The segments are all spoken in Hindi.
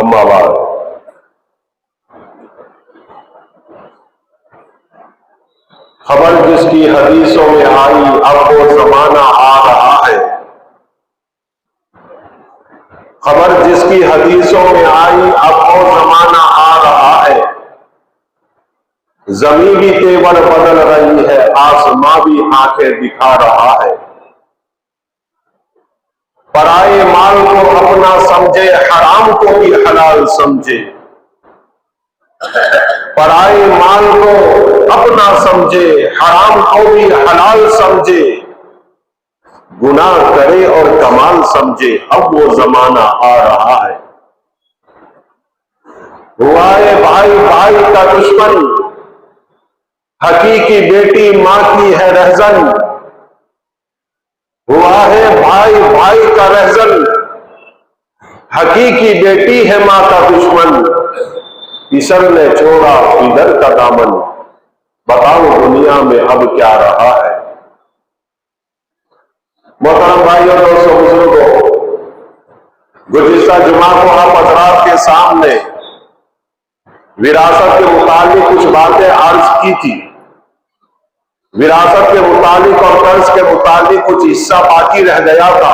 अम्मा बाद खबर जिसकी हदीसों में आई अब वो जमाना आ रहा है। खबर जिसकी हदीसों में आई अब वो जमाना आ रहा है। जमीन भी तेवर बदल रही है, आसमां भी आंखें दिखा रहा है। पराए माल को अपना समझे, हराम को भी हलाल समझे। पराए माल को अपना समझे, हराम को भी हलाल समझे। गुनाह करे और कमाल समझे, अब वो जमाना आ रहा है। हुआ है भाई भाई का दुश्मन, हकीकी बेटी मां की है रहजन। हुआ है भाई भाई का रहजन, हकीकी बेटी है मां का दुश्मन। ईश्वर ने छोड़ा इधर का दामन, बताओ दुनिया में अब क्या रहा है। मोहतरम भाइयों दोस्तों बुजुर्गों, गुज़िश्ता जुमा को आप हज़रात के सामने विरासत के मुतालिक कुछ बातें अर्ज की थी। विरासत के मुतालिक और कर्ज के मुतालिक कुछ हिस्सा बाकी रह गया था,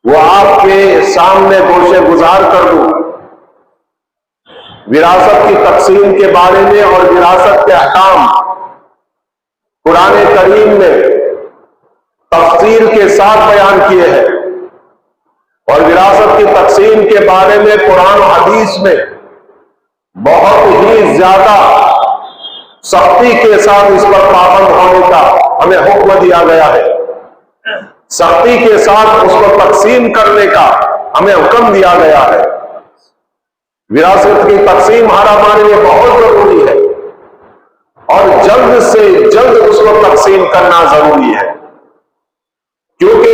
वो आपके सामने गोशे गुजार कर दूं। विरासत की तकसीम के बारे में और विरासत के अहकाम कुरान करीम ने तफसील के साथ बयान किए हैं और विरासत की तकसीम के बारे में कुरान और हदीस में बहुत ही ज्यादा सख्ती के साथ इस पर पाबंद होने का हमें हुक्म दिया गया है। सख्ती के साथ उसको तकसीम करने का हमें हुक्म दिया गया है। विरासत की तकसीम हर हमारे लिए बहुत जरूरी है और जल्द से जल्द उसको तकसीम करना जरूरी है, क्योंकि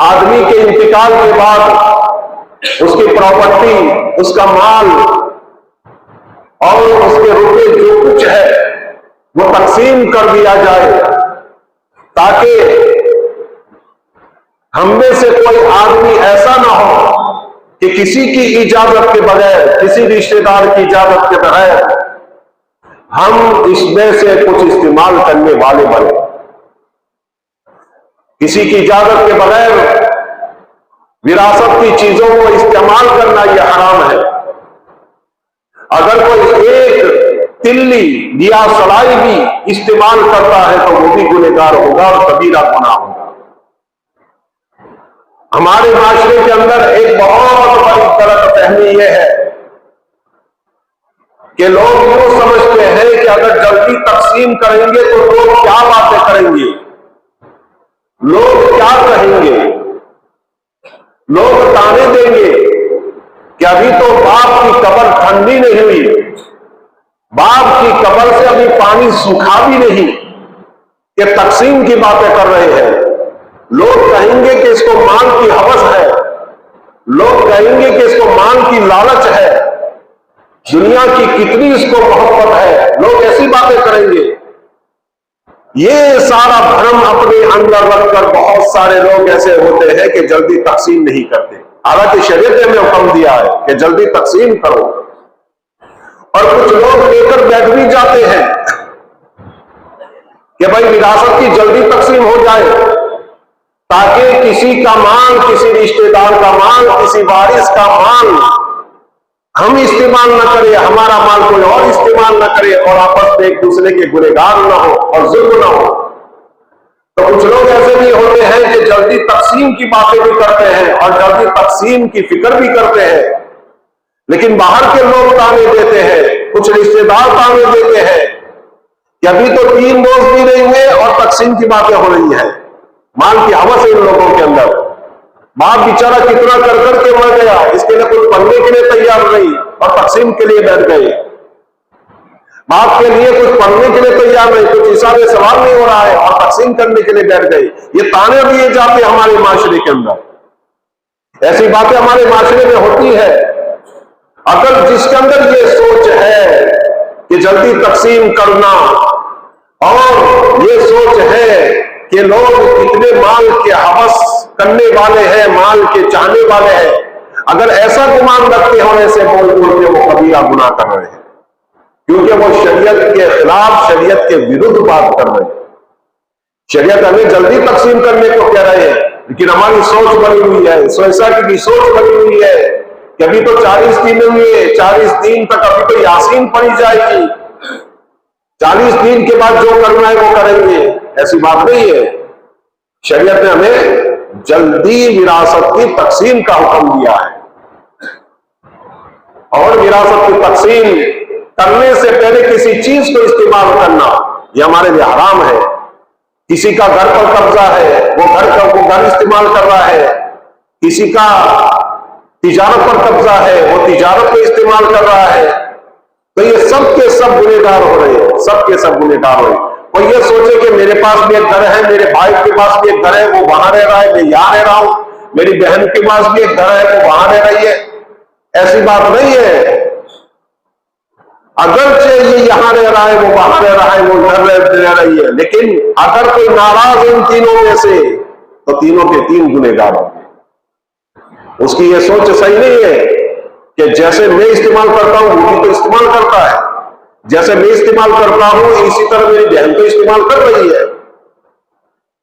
आदमी के इंतकाल के बाद उसकी प्रॉपर्टी, उसका माल और उसके रुपए जो कुछ है वो तकसीम कर दिया जाए, ताकि हम में से कोई आदमी ऐसा ना हो कि किसी की इजाजत के बगैर, किसी रिश्तेदार की इजाजत के बगैर हम इसमें से कुछ इस्तेमाल करने वाले बने। किसी की इजाजत के बगैर विरासत की चीजों को इस्तेमाल करना यह हराम है। अगर कोई एक तिल्ली या सलाई भी इस्तेमाल करता है तो वो भी गुनहगार होगा और कबीरा गुनाह होगा। हमारे माशरे के अंदर एक बहुत बड़ी गलतफहमी यह है कि लोग यूं समझते हैं कि अगर जल्दी तकसीम करेंगे तो लोग क्या बातें करेंगे, लोग क्या कहेंगे, लोग ताने देंगे कि अभी तो बाप की कब्र ठंडी नहीं हुई, बाप की कब्र से अभी पानी सूखा भी नहीं कि तकसीम की बातें कर रहे हैं। लोग कहेंगे कि इसको माल की हवस है, लोग कहेंगे कि इसको माल की लालच है, दुनिया की कितनी इसको मोहब्बत है, लोग ऐसी बातें करेंगे। ये सारा भ्रम अपने अंदर रखकर बहुत सारे लोग ऐसे होते हैं कि जल्दी तकसीम नहीं करते। हालांकि शरीयत ने हुक्म दिया है कि जल्दी तकसीम करो, और कुछ लोग लेकर बैठ भी जाते हैं कि भाई विरासत की जल्दी तकसीम हो जाए ताकि किसी का माल, किसी रिश्तेदार का माल, किसी वारिस का माल हम इस्तेमाल न करें, हमारा माल कोई और इस्तेमाल न करे और आपस में एक दूसरे के गुनहगार न हो और जुल्म न हो। तो कुछ लोग ऐसे भी होते हैं कि जल्दी तकसीम की बातें भी करते हैं और जल्दी तकसीम की फिक्र भी करते हैं, लेकिन बाहर के लोग ताने देते हैं, कुछ रिश्तेदार ताने देते हैं कि अभी तो 3 रोज भी नहीं हुए और तकसीम की बातें हो रही है। माल की हवस है इन लोगों के अंदर। बाप बेचारा कितना कर करके मर गया, इसके लिए कुछ पढ़ने के लिए तैयार नहीं और तकसीम के लिए बैठ गए। बाप के लिए कुछ पढ़ने के लिए तैयार नहीं, कुछ हिसाब सवाल नहीं हो रहा है और तकसीम करने के लिए बैठ गए। ये ताने दिए जाते हमारे माशरे के अंदर। ऐसी बातें हमारे माशरे में होती है। अगर जिसके अंदर ये सोच है कि जल्दी तकसीम करना और ये सोच है कि लोग कितने माल के हवस करने वाले हैं, माल के चाहने वाले हैं, अगर ऐसा गुमान रखते होने से बोल बोल के वो कबीरा गुनाह कर रहे हैं, क्योंकि वो शरीयत के खिलाफ, शरीयत के विरुद्ध बात कर रहे हैं। शरीयत हमें जल्दी तकसीम करने को कह रहे हैं, लेकिन हमारी सोच बनी हुई है, सोसाइटी की सोच बनी हुई है कि अभी तो 40 दिन हुए, 40 दिन तक अभी तो यासीन पढ़ी जाएगी, 40 दिन के बाद जो करना है वो करेंगे। ऐसी बात नहीं है। शरीयत ने हमें जल्दी विरासत की तकसीम का हुक्म दिया है, और विरासत की तकसीम करने से पहले किसी चीज को इस्तेमाल करना यह हमारे लिए हराम है। किसी का घर पर कब्जा है, वो घर इस्तेमाल कर रहा है, किसी का तिजारत पर कब्जा है, वो तिजारत को इस्तेमाल कर रहा है, तो ये सब के सब गुनहगार हो रहे हैं, सब के सब गुनहगार हो रहे हैं। कोई ये सोचे कि मेरे पास भी एक घर है, मेरे भाई के पास भी एक घर है, वो वहां रह रहा है, मैं यहां रह रहा हूं, मेरी बहन के पास भी एक घर है, वो वहां रह रही है, ऐसी बात नहीं है। अगरचे ये यहां रह रहा है, वो वहां रह रहा है, वो इधर रह रही है, लेकिन अगर कोई नाराज इन तीनों में से तो तीनों के 3 गुनहगार होंगे। उसकी ये सोच सही नहीं है कि जैसे मैं इस्तेमाल करता हूं वो भी तो इस्तेमाल करता है, जैसे मैं इस्तेमाल करता हूं इसी तरह मेरी बहन तो इस्तेमाल कर रही है।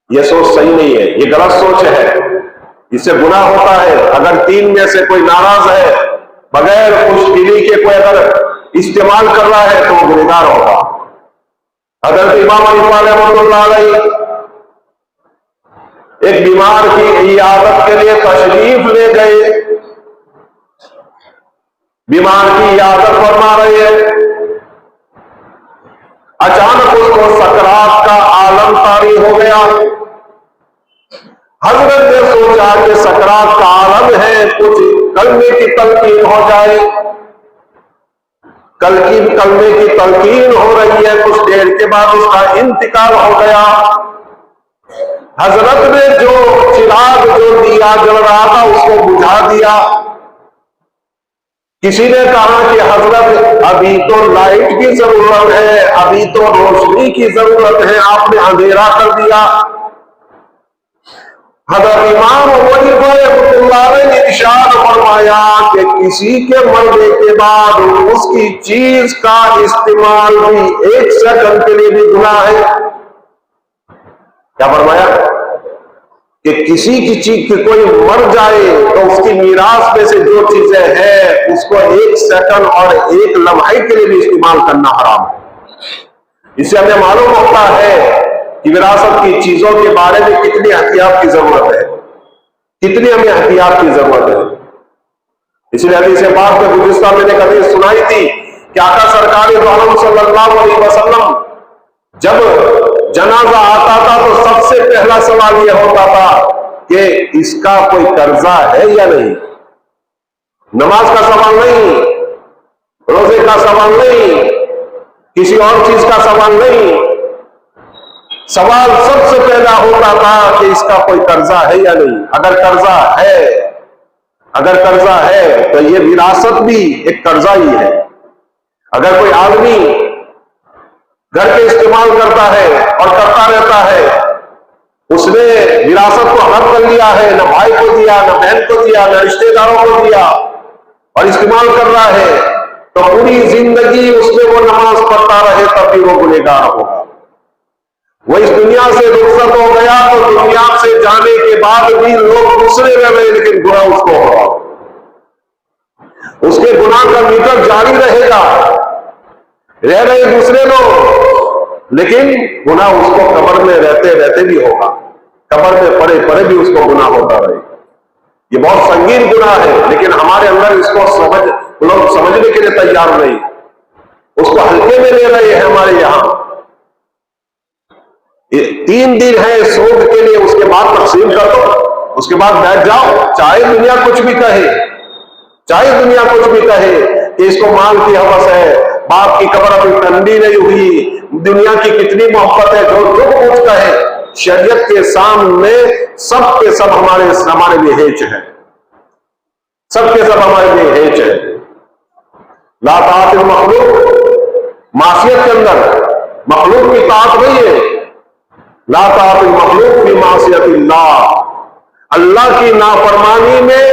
यह सोच सही नहीं है, ये गलत सोच है, इससे गुनाह होता है। अगर 3 में से कोई नाराज है, बगैर खुशदिली के कोई अगर इस्तेमाल कर रहा है तो वो गुनहगार होगा। हज़रत इमाम हनीफा रहमतुल्लाह अलैह एक बीमार की इयादत के लिए तशरीफ ले गए, बीमार की इयादत फरमा रहे हैं, अचानक उसको सकरात का आलम तारी हो गया। हजरत ने सोचा कि सकरात का आलम है, कुछ कलमे की तलकीन हो जाए, कलमे की तलकीन हो रही है, कुछ देर के बाद उसका इंतकाल हो गया। हजरत ने जो चिराग, जो दिया जल रहा था उसको बुझा दिया। किसी ने कहा कि हजरत अभी तो लाइट की जरूरत है, अभी तो रोशनी की जरूरत है, आपने अंधेरा कर दिया। हज़रत इमाम ने इरशाद फरमाया कि किसी के मरने के बाद उसकी चीज का इस्तेमाल भी 1 सेकंड के लिए भी गुनाह है। क्या फरमाया कि किसी की चीज की कोई मर जाए तो उसकी मीरास में से जो चीजें हैं उसको 1 सेकंड और 1 लम्हे के लिए भी इस्तेमाल करना हराम है। इससे हमें मालूम होता है कि विरासत की चीजों के बारे में कितनी एहतियात की जरूरत है, कितनी हमें एहतियात की जरूरत है। इसलिए हदीस पाक में गुज़िश्ता मैंने हदीस सुनाई थी कि आका सरकार दो आलम सल्लल्लाहु अलैहि वसल्लम जब जनाजा आता था तो सबसे पहला सवाल यह होता था कि इसका कोई कर्जा है या नहीं। नमाज का सवाल नहीं, रोजे का सवाल नहीं, किसी और चीज का सवाल नहीं, सवाल सबसे पहला होता था कि इसका कोई कर्जा है या नहीं। अगर कर्जा है तो यह विरासत भी एक कर्जा ही है। अगर कोई आदमी घर के इस्तेमाल करता है और करता रहता है, उसने विरासत को हड़प कर लिया है, न भाई को दिया, न बहन को दिया, न रिश्तेदारों को दिया और इस्तेमाल कर रहा है, तो पूरी जिंदगी उसमें वो नमाज पढ़ता रहे तब भी वो गुनहगार होगा। वो इस दुनिया से रुखसत हो गया तो दुनिया से जाने के बाद भी लोग दूसरे रह रहे लेकिन गुनाह उसको होगा, उसके गुनाह का मीटर जारी रहेगा। रह रहे दूसरे लोग लेकिन गुनाह उसको कब्र में रहते रहते भी होगा, कब्र में पड़े पड़े भी उसको गुनाह होता रहेगा। ये बहुत संगीन गुनाह है, लेकिन हमारे अंदर इसको लोग समझने के लिए तैयार नहीं, उसको हल्के में ले रहे हैं। हमारे यहां 3 दिन है सूद के लिए, उसके बाद तकसीम कर दो, उसके बाद बैठ जाओ। चाहे दुनिया कुछ भी कहे, चाहे दुनिया कुछ भी कहे कि इसको माल की हवस है, बाप की कब्र अभी ठंडी नहीं हुई, दुनिया की कितनी मोहब्बत है, जो कुछ कहे, शरीयत के सामने सब के सब हमारे लिए हेच है, सब के सब हमारे लिए हेच है। ला ताअत मखलूक, मासियत के अंदर मखलूक की ताअत नहीं है। ला ताअत मखलूक फी मासियतिल्लाह, अल्लाह की नाफरमानी में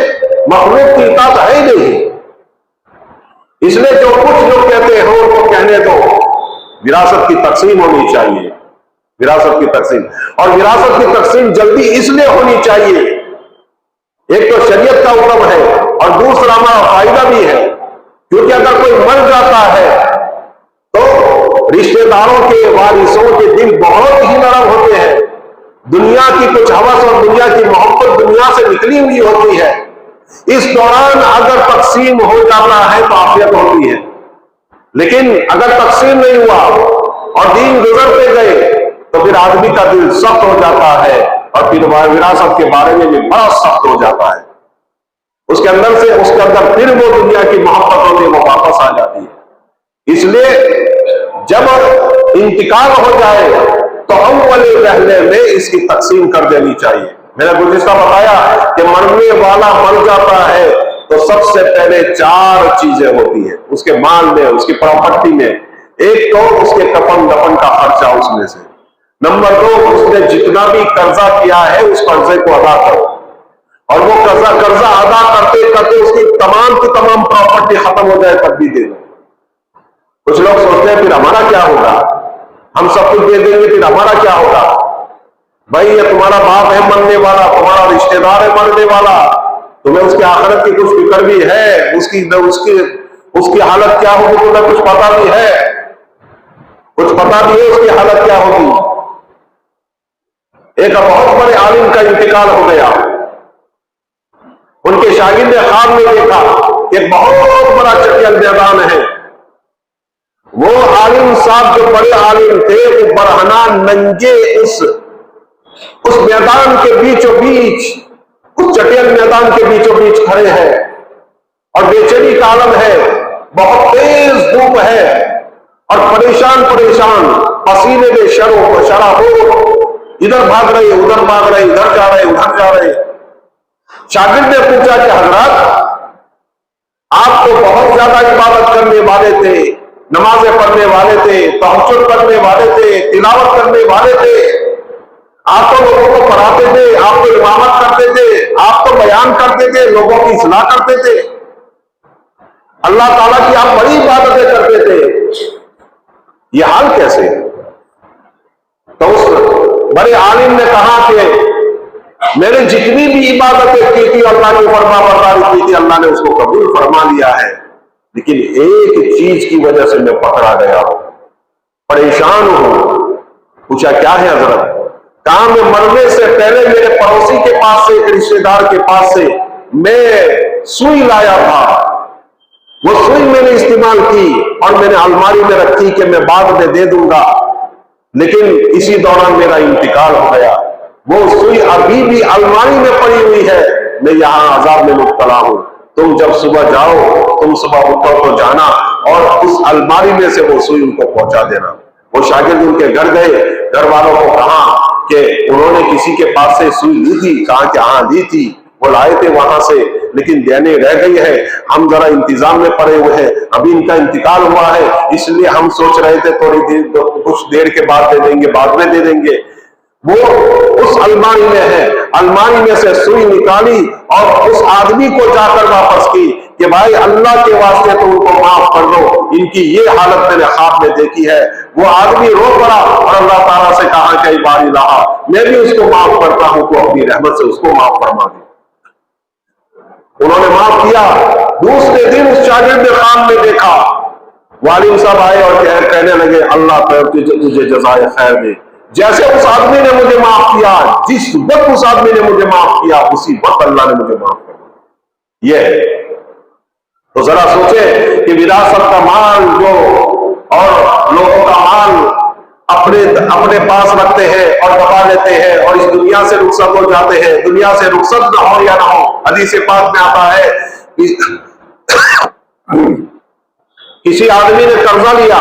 मखलूक की ताअत है ही नहीं। इसलिए जो कुछ लोग कहते हो उनको कहने दो। विरासत की तकसीम होनी चाहिए, विरासत की तकसीम, और विरासत की तकसीम जल्दी इसलिए होनी चाहिए, एक तो शरीयत का हुक्म है और दूसरा हमारा फायदा भी है। क्योंकि अगर कोई मर जाता है तो रिश्तेदारों के, वारिसों के दिल बहुत ही नरम होते हैं। दुनिया की कुछ हवस और दुनिया की मोहब्बत दुनिया से निकली हुई होती है। इस दौरान अगर तकसीम हो जाता है तो आफियत होती है, लेकिन अगर तकसीम नहीं हुआ और दिन गुजरते गए तो फिर आदमी का दिल सख्त हो जाता है और फिर विरासत के बारे में भी बड़ा सख्त हो जाता है। उसके अंदर फिर वो दुनिया की मोहब्बत होती है, वो वापस आ जाती है। इसलिए जब इंतकाल हो जाए तो अव्वल रहने में इसकी तकसीम कर देनी चाहिए। मैंने गुज़िश्ता बताया कि मरने वाला मर जाता है तो सबसे पहले 4 चीजें होती है उसके माल में, उसकी प्रॉपर्टी में। एक तो उसके कफन दफन का खर्चा उसमें से, नंबर 2 उसने जितना भी कर्जा किया है उस कर्जे को अदा करो, और वो कर्जा अदा करते करते उसकी तमाम की तमाम प्रॉपर्टी खत्म हो जाए तब भी दे दो। कुछ लोग सोचते हैं फिर हमारा क्या होगा, हम सब कुछ दे देंगे फिर हमारा क्या होगा। भाई ये तुम्हारा बाप है मरने वाला, तुम्हारा रिश्तेदार है मरने वाला, तुम्हें उसकी आखिरत की कुछ फिक्र भी है, उसकी हालत क्या होगी तुम्हें कुछ पता भी है, कुछ पता भी है उसकी हालत क्या होगी। एक बहुत बड़े आलिम का इंतकाल हो गया, उनके शागिर्द ने ख्वाब में देखा एक बहुत बड़ा चटियल मैदान है। वो आलिम साहब जो बड़े आलिम थे वो बरहना नंगे उस मैदान के बीचों बीच, उस चटियल मैदान के बीचों बीच खड़े हैं और बेचैनी का आलम है, बहुत तेज धूप है और परेशान पसीने में शरा हो, इधर भाग रहे उधर भाग रहे, इधर जा रहे उधर जा रहे। शागिर्द ने पूछा कि हजरत आप तो बहुत ज्यादा इबादत करने वाले थे, नमाजें पढ़ने वाले थे, तहज्जुद करने वाले थे, तिलावत करने वाले थे, आप तो लोगों को पढ़ाते थे, आप तो इमामत करते थे, आप तो बयान करते थे, लोगों की इस्लाह करते थे, अल्लाह ताला की आप बड़ी इबादतें करते थे, ये हाल कैसे? तो उस बड़े आलिम ने कहा कि मैंने जितनी भी इबादतें की थी, अल्लाह की फरमाबरदारी की थी, अल्लाह ने उसको कबूल फरमा लिया है, लेकिन एक चीज की वजह से मैं पकड़ा गया हूं, परेशान हूं। पूछा क्या है हजरत? कहा मैं मरने से पहले मेरे पड़ोसी के पास से, एक रिश्तेदार के पास से मैं सुई लाया था, वो सुई मैंने इस्तेमाल की और मैंने अलमारी में रखी कि मैं बाद में दे दूंगा, लेकिन इसी दौरान मेरा इंतकाल हो गया। वो सुई अभी भी अलमारी में पड़ी हुई है, मैं यहां अजाब में मुब्तला हूं। तुम जब सुबह जाओ, तुम सुबह उठो तो जाना और उस अलमारी में से वो सुई उनको पहुंचा देना। वो शागिर्द उनके घर गए, घर वालों को कहा कि उन्होंने किसी के पास से सुई ली थी, कहा कि हाँ ली थी, वो लाए थे वहां से, लेकिन देने रह गई है, हम जरा इंतजाम में पड़े हुए हैं, अभी इनका इंतकाल हुआ है, इसलिए हम सोच रहे थे थोड़ी देर, कुछ देर के बाद दे देंगे, बाद में दे देंगे। वो उस अलमारी में है, अलमारी में से सुई निकाली और उस आदमी को जाकर वापस की कि भाई अल्लाह के वास्ते तो उनको माफ कर दो, इनकी ये हालत मैंने ख्वाब में देखी है। वो आदमी रो पड़ा और अल्लाह ताला से कहा कई बार रहा, मैं भी उसको माफ करता हूं, तो अपनी रहमत से उसको माफ फरमा दे। उन्होंने माफ किया। दूसरे दिन उस शागिर्द ने ख्वाब में देखा, वालिम साहब आए और कहने लगे अल्लाह तुझे जज़ाए खैर दे, जैसे उस आदमी ने मुझे माफ किया, जिस वक्त उस आदमी ने मुझे माफ किया, उसी वक्त अल्लाह ने मुझे माफ कर दिया। ये है। तो जरा सोचे कि विरासत का माल जो और लोगों का माल अपने पास रखते हैं और दबा लेते हैं और इस दुनिया से रुखसत हो जाते हैं। दुनिया से रुखसत न हो या ना हो, हदीस पाक में आता है किसी आदमी ने कर्जा लिया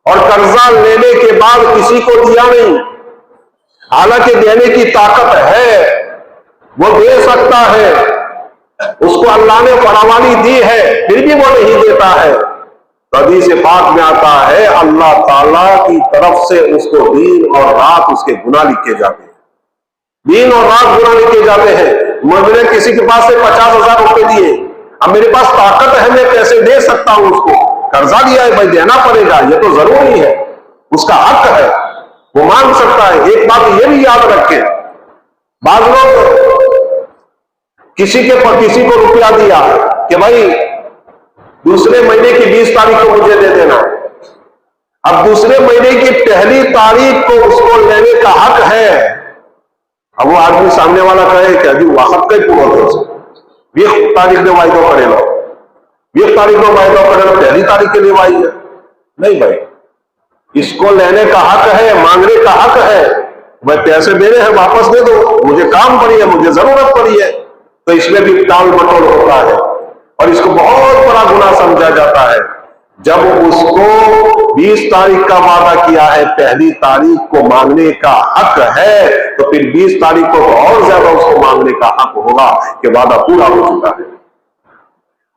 और कर्जा लेने के बाद किसी को दिया नहीं, हालांकि देने की ताकत है, वो दे सकता है, उसको अल्लाह ने फरावानी दी है, फिर भी वो नहीं देता है। तो हदीस पाक में आता है अल्लाह ताला की तरफ से उसको दिन और रात उसके गुनाह लिखे जाते हैं, दिन और रात गुनाह लिखे जाते हैं। मैंने किसी के पास से 50,000 रुपए दिए, अब मेरे पास ताकत है, मैं कैसे दे सकता हूं उसको? कर्जा लिया है भाई, देना पड़ेगा, ये तो जरूरी है, उसका हक है, वो मांग सकता है। एक बात ये भी याद रखें, बाद लोग किसी को रुपया दिया कि भाई दूसरे महीने की 20 तारीख को मुझे दे देना, अब दूसरे महीने की पहली तारीख को उसको लेने का हक है। अब वो आदमी सामने वाला कहे कि अभी वक्त कई पूरा हो, 20 तारीख में वायदो करे लो, 20 तारीख में वायदो करे लो, पहली तारीख के लिए वाई है। नहीं भाई, इसको लेने का हक है, मांगने का हक है। भाई पैसे देने हैं, वापस दे दो, मुझे काम पड़ी है, मुझे जरूरत पड़ी है। तो इसमें भी टाल मटोल होता है और इसको बहुत बड़ा गुनाह समझा जाता है। जब उसको 20 तारीख का वादा किया है, पहली तारीख को मांगने का हक है, तो फिर 20 तारीख को और ज्यादा उसको मांगने का हक होगा कि वादा पूरा हो चुका है।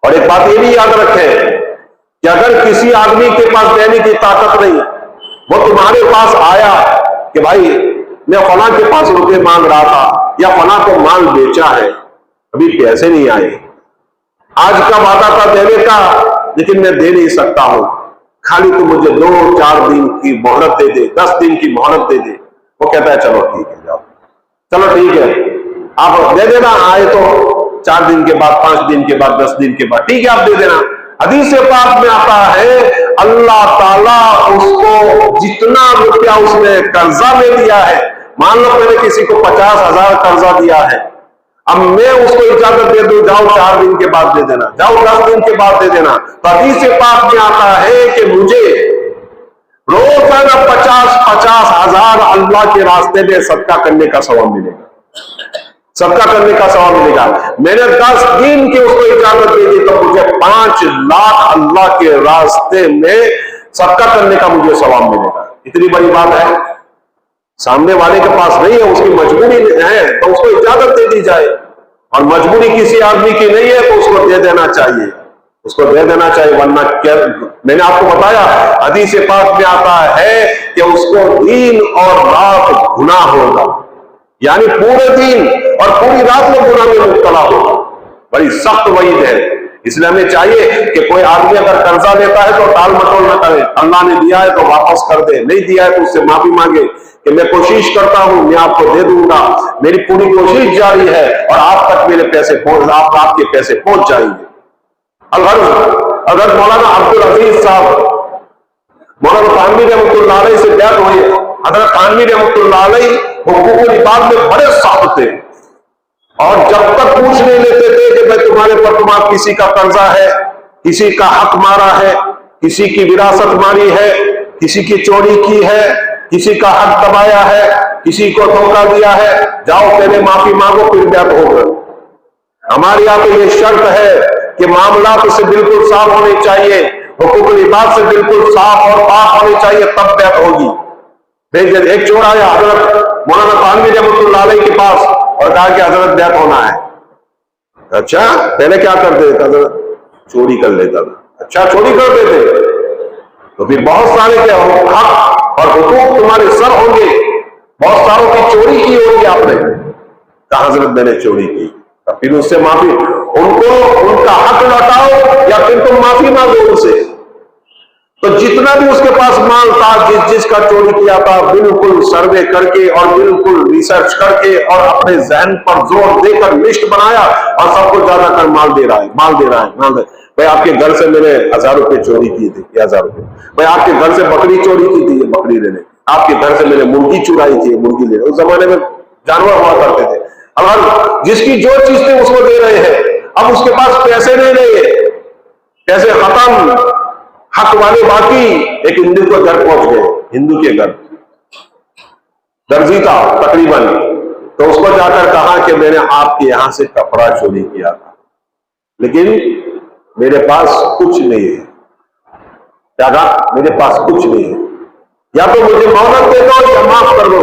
और एक बात ये भी याद रखें कि अगर किसी आदमी के पास देने की ताकत नहीं, वो तुम्हारे पास आया कि भाई मैं फला के पास रुपए मांग रहा था या फला को माल बेचा है, अभी पैसे नहीं आए, आज का वादा था देने का, लेकिन मैं दे नहीं सकता हूं, खाली तो मुझे 2-4 दिन की मोहलत दे दे, 10 दिन की मोहलत दे दे। वो कहता है चलो ठीक है, जाओ, चलो ठीक है, आप दे देना, आए तो 4 दिन के बाद, 5 दिन के बाद, 10 दिन के बाद, ठीक है आप दे देना। हदीस पाक में आता है अल्लाह ताला उसको जितना रुपया उसने कर्जा में दिया है, मान लो मैंने किसी को 50,000 कर्जा दिया है, अब मैं उसको इजाजत दे दूं, जाओ 4 दिन के बाद दे देना, जाओ 10 दिन के बाद दे देना, तो हदीस पाक में आता है कि मुझे रोजाना 50,000 अल्लाह के रास्ते में सदका करने का सवाब मिलेगा, सदका करने का सवाब मिलेगा। मैंने 10 दिन की उसको इजाजत दे दी तो मुझे 5 लाख अल्लाह के रास्ते में सदका करने का मुझे सवाब मिलेगा। इतनी बड़ी बात है, सामने वाले के पास नहीं है, उसकी मजबूरी है तो उसको इजाजत दे दी जाए, और मजबूरी किसी आदमी की नहीं है तो उसको दे देना चाहिए, उसको दे देना चाहिए। वरना क्या, मैंने आपको बताया हदीस पाक में आता है कि उसको दिन और रात गुनाह होगा, यानी पूरे दिन और पूरी रात में गुनाह में मुब्तला होगा। बड़ी सख्त वईद है। इसलिए हमें चाहिए कि कोई आदमी अगर कर्जा लेता है तो टाल मटोल न करे। अल्लाह ने दिया है तो वापस कर दे, नहीं दिया है तो उससे माफी मांगे कि मैं कोशिश करता हूं, मैं आपको दे दूंगा, मेरी पूरी कोशिश जारी है और आप तक मेरे पैसे आपके पैसे पहुंच जाएंगे। अगर मौलाना अब्दुल अजीज साहब, मौलाना थानवी रहमतुल्लाह अलैह से बैत हुई है। हजरत थानवी रहमतुल्लाह अलैह हुकूकुल इबाद में बड़े सख्त थे और जब तक पूछ नहीं लेते थे कि मैं तुम्हारे पर तुम्हारा किसी का कर्जा है, किसी का हक मारा है, किसी की विरासत मारी है, किसी की चोरी की है, किसी का हक दबाया है, किसी को धोखा दिया है, जाओ पहले माफी मांगो फिर बैत होगा। हमारे यहाँ पे ये शर्त है कि मामला से बिल्कुल साफ होने चाहिए, हुकूकुल इबाद से बिल्कुल साफ और पाक होने चाहिए, तब बैत होगी। एक चोर आया हजरत मौलाना थानवी रहमतुल्लाह अलैह के पास और कहा कि हजरत बैत होना है। अच्छा, पहले क्या करते थे? हजरत चोरी कर लेता था। अच्छा, चोरी कर देते तो फिर बहुत सारे के हक और हुकूक तुम्हारे सर होंगे, बहुत सारों की चोरी की होगी आपने। कहा हजरत मैंने चोरी की। फिर उससे माफी, उनको उनका हक लौटाओ या फिर तुम माफी मांगो उनसे। तो जितना भी उसके पास माल था, जिसका चोरी किया था, बिल्कुल सर्वे करके और बिल्कुल रिसर्च करके और अपने जहन पर जोर देकर लिस्ट बनाया और सबको ज्यादा कर माल दे रहा है। भाई आपके घर से मैंने 1000 रुपए चोरी की थी, 1000 रुपए। भाई आपके घर से बकरी चोरी की थी, ये बकरी ले ले। आपके घर से मैंने मुर्गी चुराई थी, मुर्गी ले ले। उस जमाने में जानवर हुआ करते थे। अब जिसकी जो चीज थी उसको दे रहे हैं। अब उसके पास पैसे नहीं रहे, पैसे खत्म, हक वाले बाकी। एक हिंदू के घर पहुंच गए, हिंदू के घर दर्जी था तकरीबन, तो उसको जाकर कहा कि मैंने आपके यहां से कपड़ा चोरी किया था, लेकिन मेरे पास कुछ नहीं है। क्या कहा? मेरे पास कुछ नहीं है, या तो मुझे मोहलत दे दो या माफ कर दो।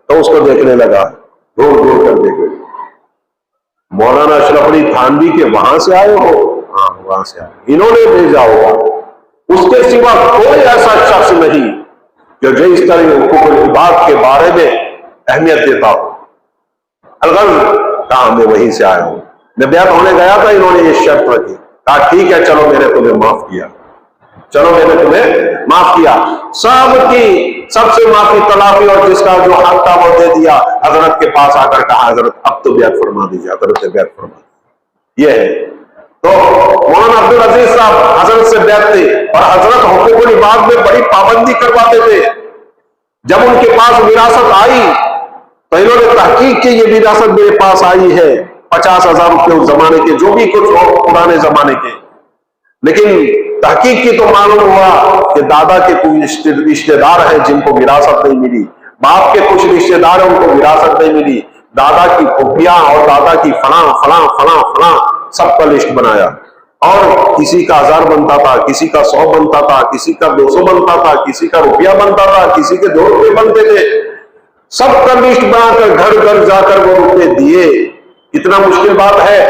तो उसको देखने लगा, घूर घूर कर देखे। मौलाना अशरफ अली थानवी के वहां से आए हो? हाँ, वहां से आए, इन्होंने भेजा होगा। उसके सिवा कोई ऐसा शख्स नहीं जो जिस तरह हुकूकुल इबाद के बारे में अहमियत देता हो। अलगर्ज कहा मैं वहीं से आया हूं, मैं बैत होने गया था, इन्होंने ये शर्त रखी। कहा ठीक है, चलो मैंने तुम्हें माफ किया, चलो मैंने तुम्हें माफ किया। सबकी सबसे माफी तलाफी और जिसका जो हक था वो दे दिया। हजरत के पास आकर कहा हजरत अब तो बैत फरमा दीजिए। हजरत से बैत फरमा दी। ये है तो मौलाना अब्दुल अजीज साहब हजरत से बैत थे और हजरत हुकूकुल इबाद में बड़ी पाबंदी करवाते थे। जब उनके पास विरासत आई तो इन्होंने तहकीक की, ये विरासत मेरे पास आई है 50,000 रुपये उस जमाने के, जो भी कुछ हो पुराने जमाने के। लेकिन तहकीक की तो मालूम हुआ कि दादा के कुछ रिश्तेदार हैं जिनको विरासत नहीं मिली, बाप के कुछ रिश्तेदार हैं उनको विरासत नहीं मिली, दादा की फुफियां और दादा की फला फला फला फला सबका लिस्ट बनाया। और किसी का 1000 बनता था, किसी का 100 बनता था, किसी का 200 बनता था, किसी का रुपया बनता था, किसी के 2 रुपये बनते थे। सबका लिस्ट बनाकर घर घर जाकर वो रुपये दिए। इतना मुश्किल बात है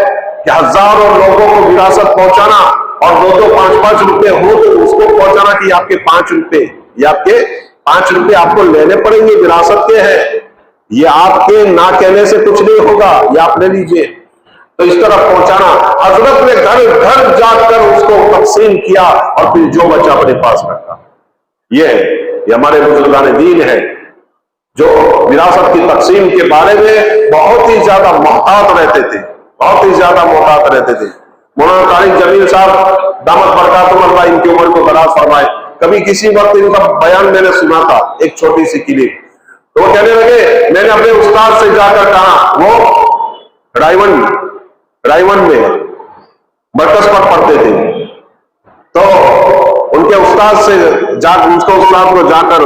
कि हजारों लोगों को विरासत पहुंचाना और 2-2, 5-5 रुपए हो तो उसको पहुंचाना कि आपके 5 रुपए, ये आपके 5 रुपए आपको लेने पड़ेंगे, विरासत के हैं, ये आपके ना कहने से कुछ नहीं होगा, ये आप ले लीजिए। तो इस तरह पहुंचाना, हजरत ने घर घर जाकर उसको तकसीम किया और फिर जो बच्चा अपने पास रखा। ये हमारे बुजुर्गान दीन है जो विरासत की तकसीम के बारे में बहुत ही ज्यादा मोहतात रहते थे, बहुत ही ज्यादा मोहतात रहते थे। मौलाना तारिक जमील साहब दामत बरकातुहुल्लाह इनकी उम्र को दराज फरमाए, कभी किसी वक्त इनका बयान मैंने सुना था, एक छोटी सी क्लिप। तो वो कहने लगे मैंने अपने उस्ताद से जाकर कहा, वो रायवन में मरकज पर पढ़ते थे, तो उनके उस्ताद से उसको उस्ताद को जाकर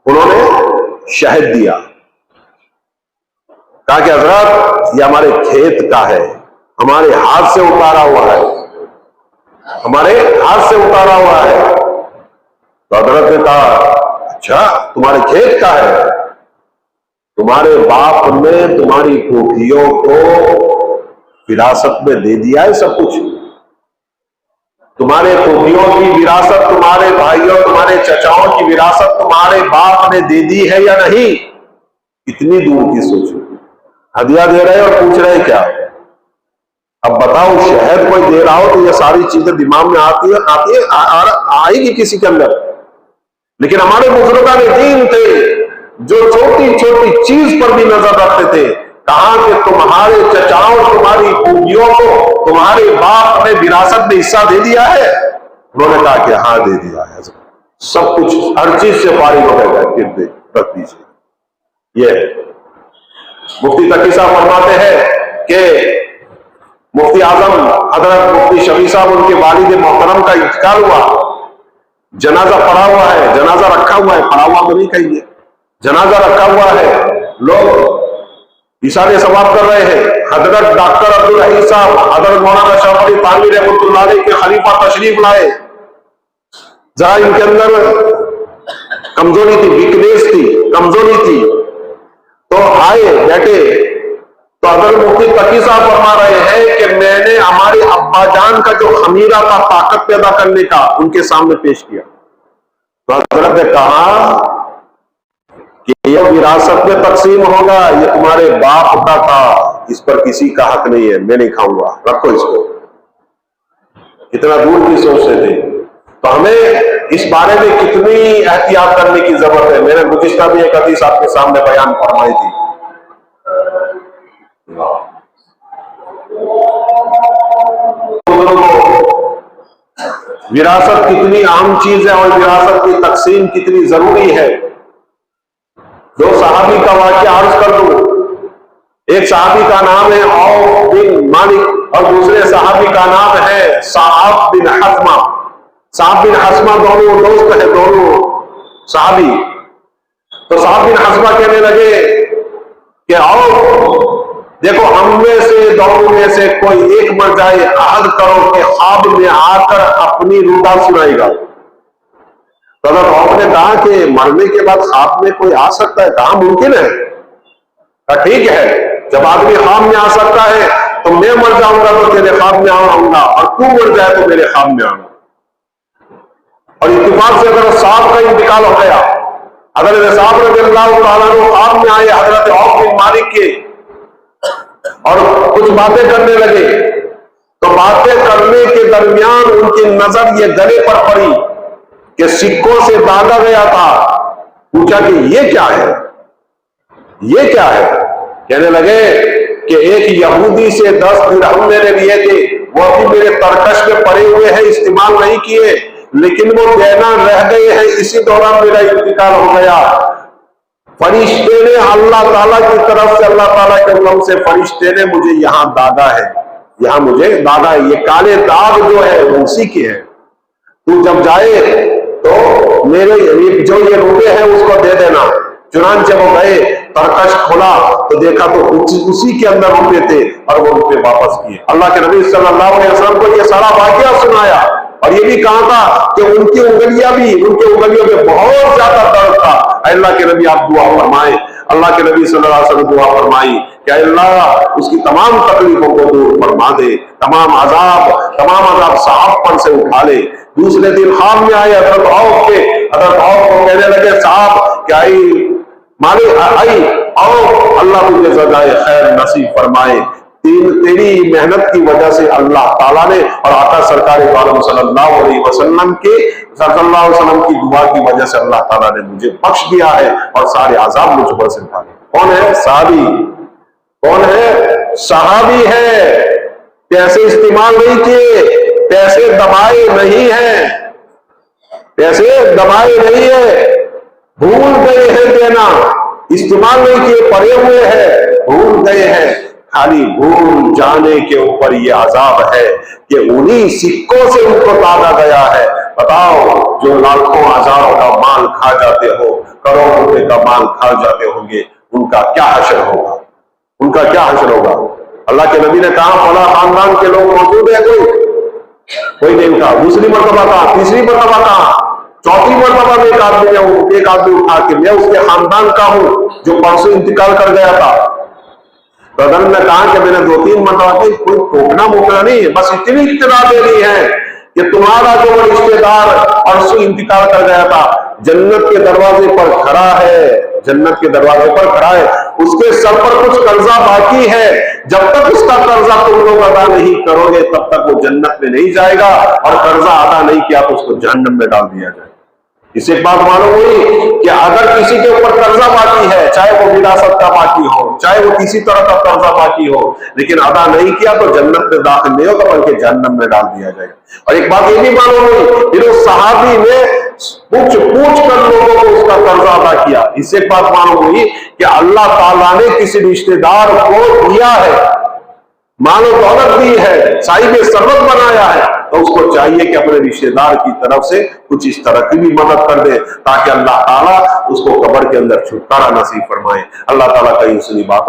उन्होंने शहद दिया। कहा कि हजरत ये हमारे खेत का है, हमारे हाथ से उतारा हुआ है, हमारे हाथ से उतारा हुआ है। तो हजरत ने कहा अच्छा तुम्हारे खेत का है, तुम्हारे बाप ने तुम्हारी फूफियों को विरासत में दे दिया है सब कुछ। तुम्हारे फूफियों की विरासत, तुम्हारे भाइयों, तुम्हारे चचाओं की विरासत तुम्हारे बाप ने दे दी है या नहीं? कितनी दूर की सोचो। हदिया दे रहे और पूछ रहे क्या? अब बताओ, शहद कोई दे रहा हो तो ये सारी चीजें दिमाग में आती है, आएगी किसी के अंदर। लेकिन हमारे बुजुर्गान दीन थे जो छोटी छोटी चीज पर भी नजर रखते थे। कहा कि तुम्हारे चचाओं, तुम्हारी फूफियों को तुम्हारे बाप ने विरासत में हिस्सा दे दिया है? उन्होंने कहा कि हाँ दे दिया है, सब कुछ हर चीज से फारिग हो गया, रख दीजिए। ये मुफ्ती तकी साहब फरमाते हैं कि मुफ्ती आजम हजरत मुफ्ती शफी साहब, उनके वालिद मोहतरम का इंतकाल हुआ, जनाजा पड़ा हुआ है, जनाजा रखा हुआ है, पड़ा हुआ तो नहीं कहिए, जनाजा रखा हुआ है, लोग इशारे सवाब कर रहे हैं। हजरत डॉक्टर अब्दुल हई साहब, हजरत मौलाना शाह अली थानवी रहमतुल्लाह अलैह के खलीफा तशरीफ लाए। जहां इनके अंदर कमजोरी थी, वीकनेस थी, कमजोरी थी, तो आए बैठे तो हजरत मुफ्ती तकी साहब फरमा रहे हैं कि मैंने हमारे अब्बाजान का जो खमीरा था ताकत पैदा करने का, उनके सामने पेश किया। तो हजरत ने कहा कि यह विरासत में तकसीम होगा, ये तुम्हारे बाप का था, इस पर किसी का हक नहीं है, मैं नहीं खाऊंगा, रखो इसको। कितना दूर की सोच से थे। तो हमें इस बारे में कितनी एहतियात करने की जरूरत है। मैंने गुज़िश्ता भी एक हदीस आपके सामने बयान फरमाई थी। विरासत कितनी अहम चीज है और विरासत की तकसीम कितनी जरूरी है। दो सहाबी का वाक़या अर्ज कर दूं। एक सहाबी का नाम है औफ बिन मालिक और दूसरे सहाबी का नाम है साहब बिन हस्मा। साहब बिन हस्मा दोनों दोस्त है, दोनों सहाबी। तो साहब बिन हस्मा कहने लगे कि औफ देखो, हम में से दोनों में से कोई एक मर जाए, अहद करो कि ख्वाब में आकर अपनी रूदा सुनाएगा। तो अगर आपने कहा कि मरने के बाद ख्वाब में कोई आ सकता है, कहां मुमकिन है? ठीक है, जब आदमी ख्वाब में आ सकता है तो मैं मर जाऊंगा तो तेरे ख्वाब में आऊंगा, और तू मर जाए तो मेरे ख्वाब में आऊंगा। और इत्तेफाक से अगर साहब का इंतकाल हो गया, अगर साहब रज़ियल्लाहु ताला अन्हु ख्वाब में आए हजरत औफ बिन मालिक के और कुछ बातें करने लगे, तो बातें करने के दरमियान उनकी नजर ये गले पर पड़ी कि सिक्कों से दागा गया था। पूछा कि ये क्या है, ये क्या है? कहने लगे कि एक यहूदी से 10 दिरहम मैंने लिए थे, वो अभी मेरे तरकश में पड़े हुए हैं, इस्तेमाल नहीं किए, लेकिन वो देना रह गए हैं, इसी दौरान मेरा इंतकाल हो गया। फरिश्ते ने अल्लाह ताला की तरफ से, अल्लाह ताला के हुक्म से फरिश्ते ने मुझे यहां दागा है, यहां मुझे दागा है, ये काले दाग जो है वो उसी के है। तू जब जाए तो मेरे जो ये रुपए हैं उसको दे देना। चुनांचे वो गए, तरकश खोला तो देखा तो उसी के अंदर रुपए थे और वो रुपए वापस किए। अल्लाह के नबी सल्लल्लाहु अलैहि वसल्लम को ये सारा वाकया सुनाया और ये भी कहा था कि उनकी उंगलियां भी, उनके उंगलियों में बहुत ज्यादा दर्द था। अल्लाह के नबी आप दुआ फरमाए। अल्लाह के नबी सल्लल्लाहु अलैहि वसल्लम दुआ फरमाई कि अल्लाह उसकी तमाम तकलीफों को दूर फरमा दे, तमाम अजाब साहब पर से उठा ले। दूसरे दिन ख्वाब में आए हजरत औफ के, हजरत औफ को कहने लगे साहब क्या मालिक आई और अल्लाह तुझे सजाए खैर नसीब फरमाए। तेरी मेहनत की वजह से अल्लाह ताला ने और आका सरकार सल्लल्लाहु अलैहि वसल्लम की दुआ की वजह से अल्लाह ताला ने मुझे बख्श दिया है और सारे आजाब मुझ पर से उठा लिए। कौन है? सहाबी। कौन है? सहाबी है। पैसे इस्तेमाल नहीं किए, पैसे दबाए नहीं है, पैसे दबाए नहीं है, भूल गए हैं देना, इस्तेमाल नहीं किए, पड़े हुए हैं, भूल गए हैं। खाली भूल जाने के ऊपर ये अजाब है कि उन्हीं सिक्कों से उनको दागा गया है। बताओ, जो लाखों हजारों का माल खा जाते हो, करोड़ों रुपए का माल खा जाते होंगे, उनका क्या हश्र होगा? उनका क्या हश्र होगा? अल्लाह के नबी ने कहा फला खानदान के लोग मौजूद है, कोई नहीं उठा। दूसरी मरतबा कहा, तीसरी मरतबा कहा, चौथी मरतबा में एक आदमी उठा के मैं उसके खानदान का हूं जो परसों इंतकाल कर गया था। प्रधान ने कहा कि मैंने 2-3 मरतबा कोई टोकना मोकना नहीं है, बस इतनी इत्तला दे दी है कि तुम्हारा जो रिश्तेदार परसों इंतकाल कर गया था, जन्नत के दरवाजे पर खड़ा है, जन्नत के दरवाजे पर खड़ा है, उसके सर पर कुछ कर्जा बाकी है, जब तक उसका कर्जा तुम लोग अदा नहीं करोगे तब तक वो जन्नत में नहीं जाएगा, और कर्जा अदा नहीं किया तो उसको जहन्नम में डाल दिया जाएगा। इसे बात मालूम हुई कि अगर किसी के ऊपर कर्जा बाकी है, चाहे वो विरासत का बाकी हो, चाहे वो किसी तरह का कर्जा बाकी हो, लेकिन अदा नहीं किया तो जन्नत में दाखिल नहीं होगा बल्कि जहन्नम में डाल दिया जाएगा। और एक बात ये भी मालूम हुई कि उस सहाबी ने पूछ कर लोगों को उसका कर्जा अदा किया। इससे एक बात मालूम हुई कि अल्लाह ताला ने किसी रिश्तेदार को दिया है, मालो दौलत दी है, साहिब सरवत बनाया है, तो उसको चाहिए कि अपने रिश्तेदार की तरफ से कुछ इस तरह की भी मदद कर दे ताकि अल्लाह ताला उसको कब्र के अंदर छुटकारा नसीब फरमाए। अल्लाह ताला कहीं सुनी बात